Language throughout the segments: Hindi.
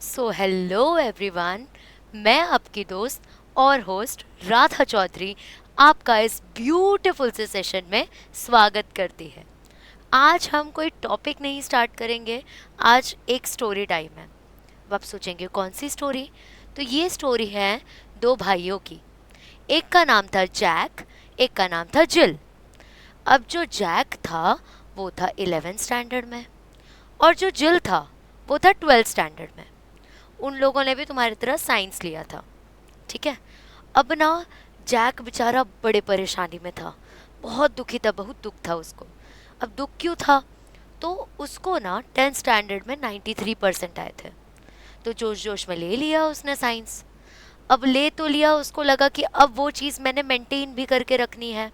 सो हेलो एवरीवन, मैं आपकी दोस्त और होस्ट राधा चौधरी आपका इस ब्यूटीफुल से सेशन में स्वागत करती है। आज हम कोई टॉपिक नहीं स्टार्ट करेंगे। आज एक स्टोरी टाइम है। अब आप सोचेंगे कौन सी स्टोरी? तो ये स्टोरी है दो भाइयों की। एक का नाम था जैक, एक का नाम था जिल। अब जो जैक था वो था 11th स्टैंडर्ड में, और जो जिल था वो था 12th स्टैंडर्ड में। उन लोगों ने भी तुम्हारी तरह साइंस लिया था, ठीक है। अब ना जैक बेचारा बड़े परेशानी में था, बहुत दुखी था, बहुत दुख था उसको। अब दुख क्यों था? तो उसको ना 10th स्टैंडर्ड में 93% आए थे। तो जोश जोश में ले लिया उसने साइंस। अब ले तो लिया, उसको लगा कि अब वो चीज़ मैंने मेंटेन भी करके रखनी है।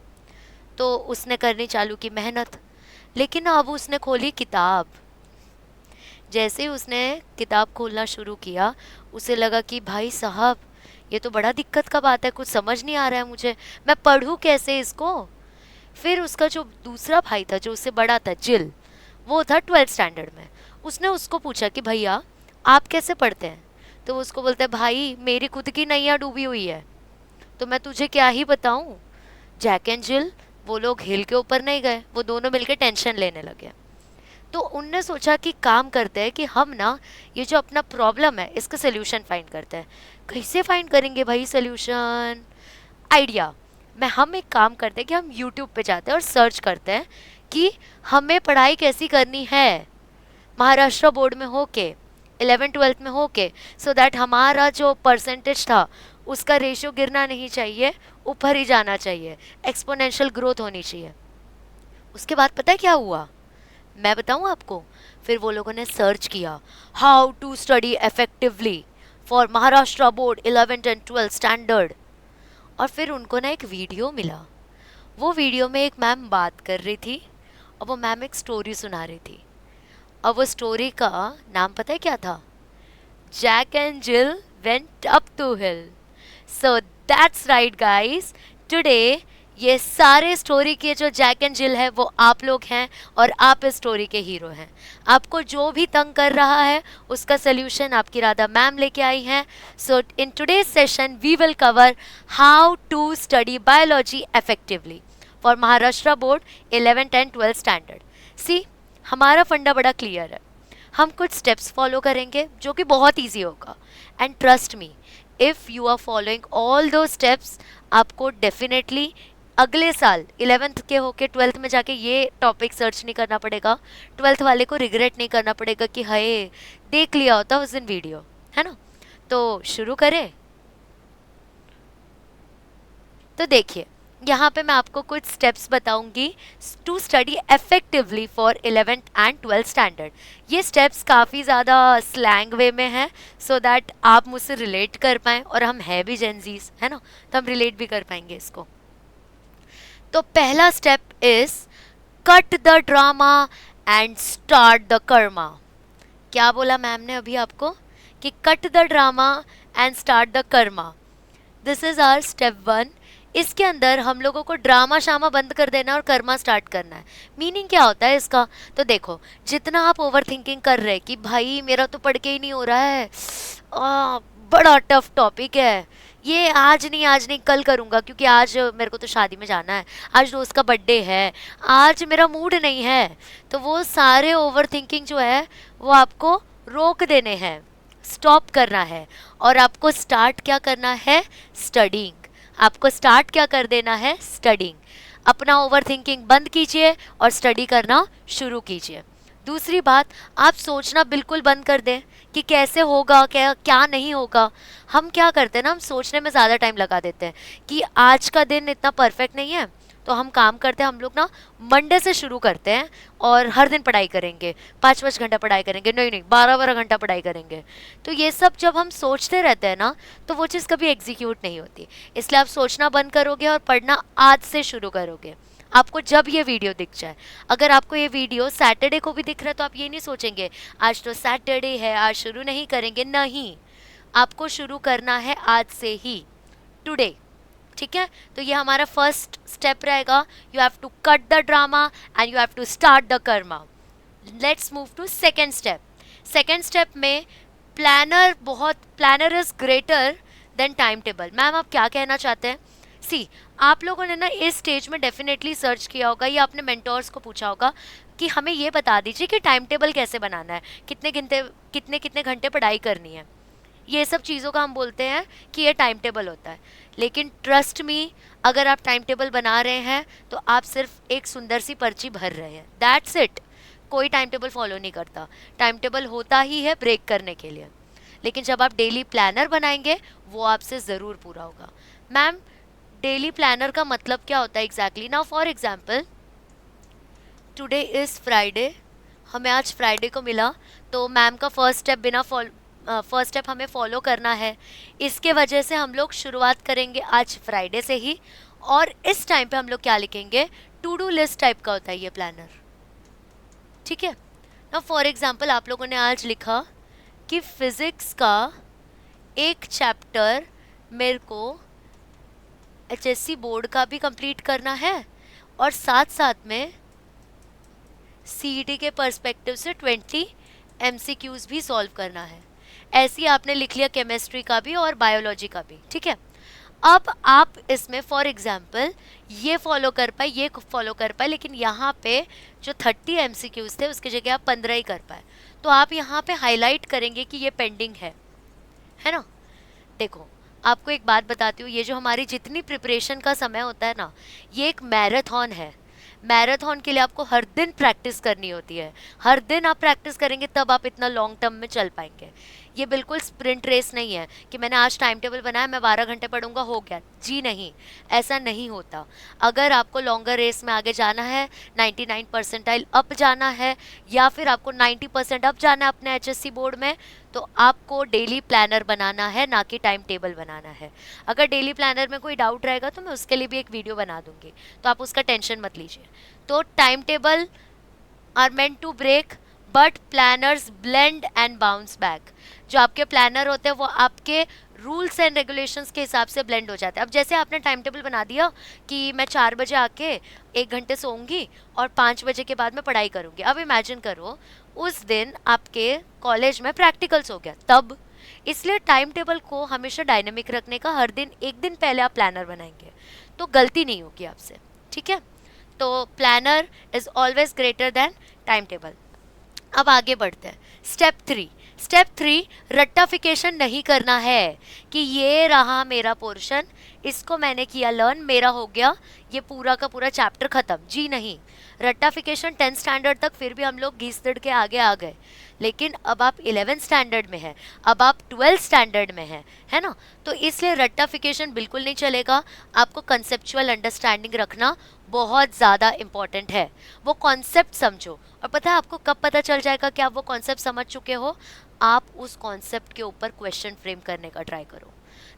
तो उसने करनी चालू की मेहनत। लेकिन अब उसने खोली किताब। जैसे ही उसने किताब खोलना शुरू किया, उसे लगा कि भाई साहब, ये तो बड़ा दिक्कत का बात है, कुछ समझ नहीं आ रहा है मुझे, मैं पढ़ूं कैसे इसको। फिर उसका जो दूसरा भाई था, जो उससे बड़ा था, जिल, वो था 12th स्टैंडर्ड में। उसने उसको पूछा कि भैया आप कैसे पढ़ते हैं? तो वो उसको बोलता है, भाई मेरी खुद की नैया डूबी हुई है, तो मैं तुझे क्या ही बताऊं। जैक एंड जिल वो लोग हिल के ऊपर नहीं गए, वो दोनों मिलकर टेंशन लेने लगे। तो उनने सोचा कि काम करते हैं कि हम ना ये जो अपना प्रॉब्लम है इसका सोल्यूशन फाइंड करते हैं। कैसे फाइंड करेंगे भाई सोल्यूशन? आइडिया। मैं हम एक काम करते हैं कि हम यूट्यूब पे जाते हैं और सर्च करते हैं कि हमें पढ़ाई कैसी करनी है महाराष्ट्र बोर्ड में होके, 11th 12th में होके, सो दैट हमारा जो परसेंटेज था उसका रेशियो गिरना नहीं चाहिए, ऊपर ही जाना चाहिए, एक्सपोनेंशियल ग्रोथ होनी चाहिए। उसके बाद पता है क्या हुआ? मैं बताऊं आपको। फिर वो लोगों ने सर्च किया, how to study effectively for Maharashtra board 11th and 12th standard. और फिर उनको ना एक वीडियो मिला। वो वीडियो में एक मैम बात कर रही थी, और वो मैम एक स्टोरी सुना रही थी। अब वो स्टोरी का नाम पता है क्या था? Jack and Jill went up to hill. So that's right guys, today ये सारे स्टोरी के जो जैक एंड जिल है वो आप लोग हैं, और आप इस स्टोरी के हीरो हैं। आपको जो भी तंग कर रहा है उसका सोल्यूशन आपकी राधा मैम लेके आई हैं। So in today's session we will cover how to study biology effectively for Maharashtra board 11th and 12th standard. See, हमारा फंडा बड़ा क्लियर है। हम कुछ स्टेप्स फॉलो करेंगे जो कि बहुत ईजी होगा, and trust me, if you are following all those steps, आपको डेफिनेटली अगले साल 11th के होके 12th में जाके ये टॉपिक सर्च नहीं करना पड़ेगा। 12th वाले को रिग्रेट नहीं करना पड़ेगा कि हाय, देख लिया होता उस दिन वीडियो, है ना। तो शुरू करें। तो देखिए, यहाँ पे मैं आपको कुछ स्टेप्स बताऊंगी to study effectively for 11th and 12th standard. ये स्टेप्स काफ़ी ज़्यादा स्लैंग वे में हैं, सो दैट आप मुझसे रिलेट कर पाएँ, और हम हैं भी जेनजीज, है ना, तो हम रिलेट भी कर पाएंगे इसको। तो पहला step is cut the drama and start the karma. क्या बोला मैम ने अभी आपको? कि cut the drama and start the karma. This is our step 1। इसके अंदर हम लोगों को ड्रामा शामा बंद कर देना और कर्मा स्टार्ट करना है। मीनिंग क्या होता है इसका? तो देखो, जितना आप ओवर थिंकिंग कर रहे हैं कि भाई मेरा तो पढ़ के ही नहीं हो रहा है, बड़ा टफ टॉपिक है, ये आज नहीं कल करूँगा, क्योंकि आज मेरे को तो शादी में जाना है, आज दोस्त का बर्थडे है, आज मेरा मूड नहीं है। तो वो सारे ओवर थिंकिंग जो है वो आपको रोक देने हैं, स्टॉप करना है, और आपको स्टार्ट क्या करना है? स्टडिंग। आपको स्टार्ट क्या कर देना है? स्टडिंग। अपना ओवर थिंकिंग बंद कीजिए और स्टडी करना शुरू कीजिए। दूसरी बात, आप सोचना बिल्कुल बंद कर दें कि कैसे होगा, क्या क्या नहीं होगा। हम क्या करते हैं ना, हम सोचने में ज़्यादा टाइम लगा देते हैं कि आज का दिन इतना परफेक्ट नहीं है। तो हम काम करते हैं, हम लोग ना मंडे से शुरू करते हैं और हर दिन पढ़ाई करेंगे, 5-5 घंटा पढ़ाई करेंगे, नहीं नहीं 12-12 घंटा पढ़ाई करेंगे। तो ये सब जब हम सोचते रहते हैं ना, तो वो चीज़ कभी एग्जीक्यूट नहीं होती। इसलिए आप सोचना बंद करोगे और पढ़ना आज से शुरू करोगे। आपको जब ये वीडियो दिख जाए, अगर आपको ये वीडियो सैटरडे को भी दिख रहा है, तो आप ये नहीं सोचेंगे आज तो सैटरडे है, आज शुरू नहीं करेंगे। नहीं, आपको शुरू करना है आज से ही, टुडे। ठीक है, तो ये हमारा फर्स्ट स्टेप रहेगा। You have to cut the drama and you have to start the karma. Let's move to second step. Second step में planner is greater than time table. Ma'am आप क्या कहना चाहते हैं? सी, आप लोगों ने ना इस स्टेज में डेफिनेटली सर्च किया होगा या अपने मेंटोर्स को पूछा होगा कि हमें ये बता दीजिए कि टाइम टेबल कैसे बनाना है, कितने कितने घंटे पढ़ाई करनी है। ये सब चीज़ों का हम बोलते हैं कि ये टाइम टेबल होता है। लेकिन ट्रस्ट मी, अगर आप टाइम टेबल बना रहे हैं तो आप सिर्फ एक सुंदर सी पर्ची भर रहे हैं, दैट्स इट। कोई टाइम टेबल फॉलो नहीं करता। टाइम टेबल होता ही है ब्रेक करने के लिए। लेकिन जब आप डेली प्लानर बनाएंगे वो आपसे ज़रूर पूरा होगा। मैम डेली प्लानर का मतलब क्या होता है exactly? Now for example, today is Friday, हमें आज फ्राइडे को मिला, तो मैम का फर्स्ट स्टेप हमें फॉलो करना है। इसके वजह से हम लोग शुरुआत करेंगे आज फ्राइडे से ही, और इस टाइम पे हम लोग क्या लिखेंगे? टू डू लिस्ट टाइप का होता है ये प्लानर, ठीक है ना। फॉर एग्जाम्पल आप लोगों ने आज लिखा कि फिज़िक्स का एक चैप्टर मेरे को एचएससी बोर्ड का भी कंप्लीट करना है और साथ साथ में सीईटी के पर्सपेक्टिव से 20 एमसीक्यूज भी सॉल्व करना है। ऐसे ही आपने लिख लिया केमिस्ट्री का भी और बायोलॉजी का भी, ठीक है। अब आप इसमें फॉर एग्जांपल ये फॉलो कर पाए, लेकिन यहाँ पे जो 30 एमसीक्यूज थे उसकी जगह आप 15 ही कर पाए, तो आप यहाँ पे हाईलाइट करेंगे कि ये पेंडिंग है ना। देखो आपको एक बात बताती हूँ, ये जो हमारी जितनी प्रिपरेशन का समय होता है ना, ये एक मैराथन है। मैराथन के लिए आपको हर दिन प्रैक्टिस करनी होती है। हर दिन आप प्रैक्टिस करेंगे तब आप इतना लॉन्ग टर्म में चल पाएंगे। ये बिल्कुल स्प्रिंट रेस नहीं है कि मैंने आज टाइम टेबल बनाया, मैं 12 घंटे पढ़ूंगा, हो गया। जी नहीं, ऐसा नहीं होता। अगर आपको लॉन्गर रेस में आगे जाना है, 99 परसेंटाइल अप जाना है, या फिर आपको 90% अप जाना है अपने एचएससी बोर्ड में, तो आपको डेली प्लानर बनाना है, ना कि टाइम टेबल बनाना है। अगर डेली प्लानर में कोई डाउट रहेगा तो मैं उसके लिए भी एक वीडियो बना दूंगी, तो आप उसका टेंशन मत लीजिए। तो time table are meant to break, but planners blend and bounce back. जो आपके प्लानर होते हैं वो आपके रूल्स एंड रेगुलेशंस के हिसाब से ब्लेंड हो जाते हैं। अब जैसे आपने टाइम टेबल बना दिया कि मैं 4 बजे आके 1 घंटे सोऊंगी और 5 बजे के बाद मैं पढ़ाई करूंगी। अब इमेजिन करो उस दिन आपके कॉलेज में प्रैक्टिकल्स हो गया तब। इसलिए टाइम टेबल को हमेशा डायनेमिक रखने का हर दिन एक दिन पहले आप प्लानर बनाएंगे तो गलती नहीं होगी आपसे, ठीक है। तो planner is always greater than time table. अब आगे बढ़ते हैं। स्टेप थ्री, रट्टाफिकेशन नहीं करना है कि ये रहा मेरा पोर्शन, इसको मैंने किया लर्न, मेरा हो गया, ये पूरा का पूरा चैप्टर खत्म। जी नहीं, रट्टाफिकेशन 10th स्टैंडर्ड तक फिर भी हम लोग घिस तिड़ के आगे आ गए, लेकिन अब आप 11th स्टैंडर्ड में है, अब आप 12th स्टैंडर्ड में है ना। तो इसलिए रट्टाफिकेशन बिल्कुल नहीं चलेगा। आपको कंसेप्चुअल अंडरस्टैंडिंग रखना बहुत ज़्यादा इम्पॉर्टेंट है। वो कॉन्सेप्ट समझो, और पता है आपको कब पता चल जाएगा कि आप वो कॉन्सेप्ट समझ चुके हो? आप उस कॉन्सेप्ट के ऊपर क्वेश्चन फ्रेम करने का ट्राई करो।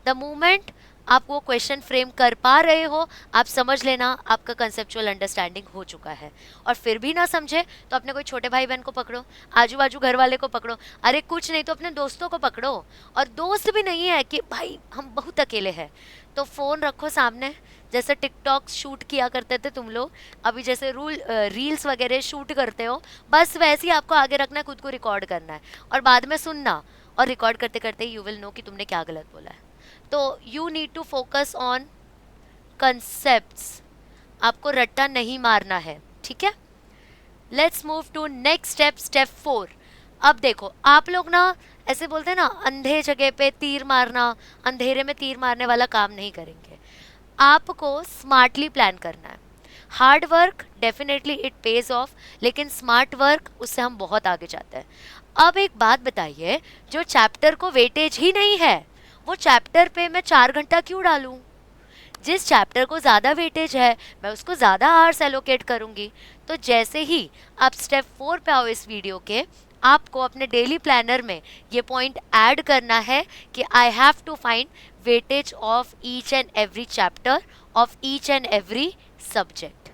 द मोमेंट आप वो क्वेश्चन फ्रेम कर पा रहे हो, आप समझ लेना आपका कंसेप्चुअल अंडरस्टैंडिंग हो चुका है। और फिर भी ना समझे तो अपने कोई छोटे भाई बहन को पकड़ो, आजू बाजू घर वाले को पकड़ो, अरे कुछ नहीं तो अपने दोस्तों को पकड़ो। और दोस्त भी नहीं है कि भाई हम बहुत अकेले हैं, तो फ़ोन रखो सामने, जैसे टिकटॉक शूट किया करते थे तुम लोग, अभी जैसे रील्स वगैरह शूट करते हो, बस वैसे ही आपको आगे रखना है, खुद को रिकॉर्ड करना है और बाद में सुनना, और रिकॉर्ड करते करते यू विल नो कि तुमने क्या गलत बोला है। तो you need to focus on concepts, आपको रट्टा नहीं मारना है, ठीक है। Let's move to next step, step 4। अब देखो आप लोग ना ऐसे बोलते हैं ना, अंधे जगह पे तीर मारना, अंधेरे में तीर मारने वाला काम नहीं करेंगे। आपको स्मार्टली प्लान करना है। Hard work definitely it pays of, लेकिन स्मार्ट वर्क उससे हम बहुत आगे जाते हैं। अब एक बात बताइए, जो चैप्टर को वेटेज ही नहीं है, वो चैप्टर पे मैं 4 घंटा क्यों डालूं? जिस चैप्टर को ज़्यादा वेटेज है मैं उसको ज़्यादा आवर्स एलोकेट करूँगी। तो जैसे ही आप स्टेप 4 पे आओ इस वीडियो के, आपको अपने डेली प्लानर में ये पॉइंट ऐड करना है कि I have to find weightage of each and every chapter of each and every subject,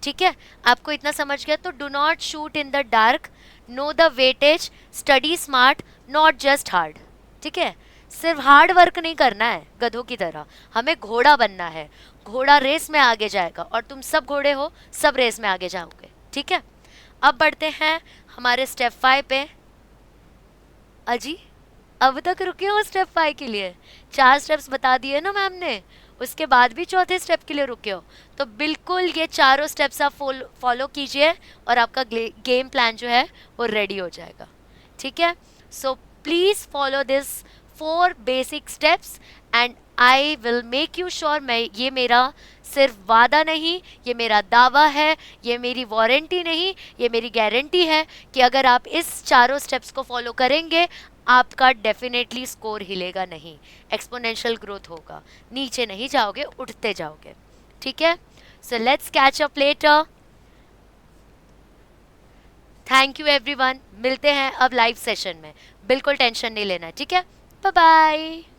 ठीक है। आपको इतना समझ गया? तो do not shoot in the dark, know the weightage, study smart, not just hard, ठीक है। सिर्फ हार्ड वर्क नहीं करना है गधों की तरह, हमें घोड़ा बनना है। घोड़ा रेस में आगे जाएगा और तुम सब घोड़े हो, सब रेस में आगे जाओगे, ठीक है। अब बढ़ते हैं हमारे स्टेप 5 पे। अजी अब तक रुके हो स्टेप 5 के लिए? 4 स्टेप्स बता दिए ना मैम ने, उसके बाद भी चौथे स्टेप के लिए रुके हो। तो बिल्कुल ये चारों स्टेप्स आप फॉलो कीजिए और आपका गेम प्लान जो है वो रेडी हो जाएगा। ठीक है, so please follow this 4 basic steps and I will make you sure, मैं ये मेरा सिर्फ वादा नहीं, ये मेरा दावा है, ये मेरी वारंटी नहीं, ये मेरी गारंटी है कि अगर आप इस चारों स्टेप्स को फॉलो करेंगे आपका डेफिनेटली स्कोर हिलेगा नहीं, एक्सपोनेंशियल ग्रोथ होगा, नीचे नहीं जाओगे, उठते जाओगे। ठीक है, so let's catch up later. Thank you everyone, मिलते हैं अब लाइव सेशन में, बिल्कुल टेंशन नहीं लेना। ठीक है, बाय बाय।